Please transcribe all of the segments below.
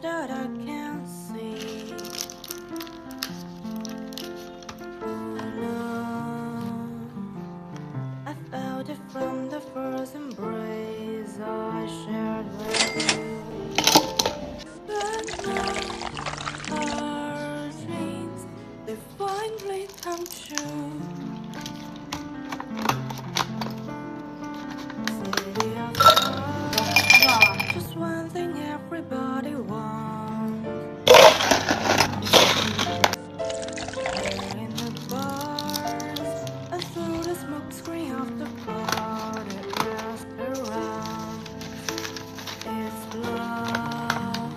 that I can't see. Oh no, I felt it from the first embrace I shared with you. But now our dreams, they finally come true. City of stars, just one thing everybody wants. In the bars, and through the smoke screen of the crowded restaurant, it's love.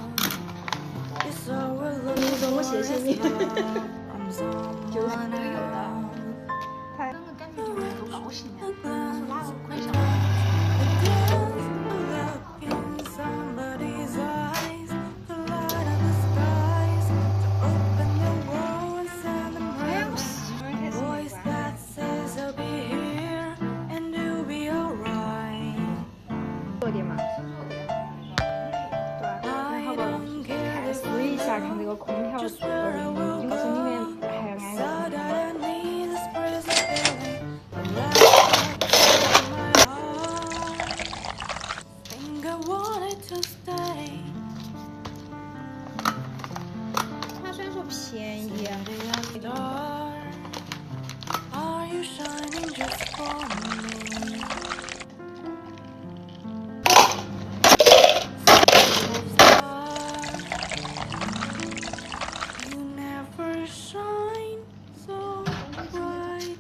It's our love. 你跟我谢谢你。 I'm someone else. 他那个感觉就是都高兴的，他说哪个快笑。 Look in somebody's eyes, the light of the skies, to open the world and send them rain. Voice that says I'll be here and you'll be alright. 坐点嘛。对，然后吧，看试一下看这个空调，应该是里面还要安个空调。 它虽然说便宜， Are you shining just for me? You never shine so brightly.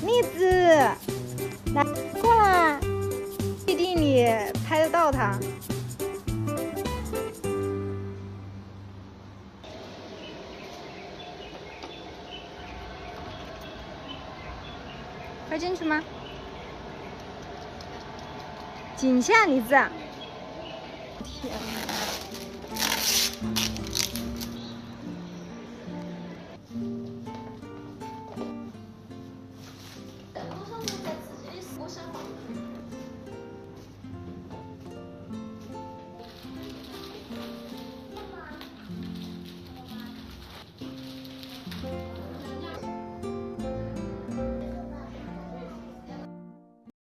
栗子，来过来，不一定你拍得到它。快进去吗？进去啊，栗子！天哪！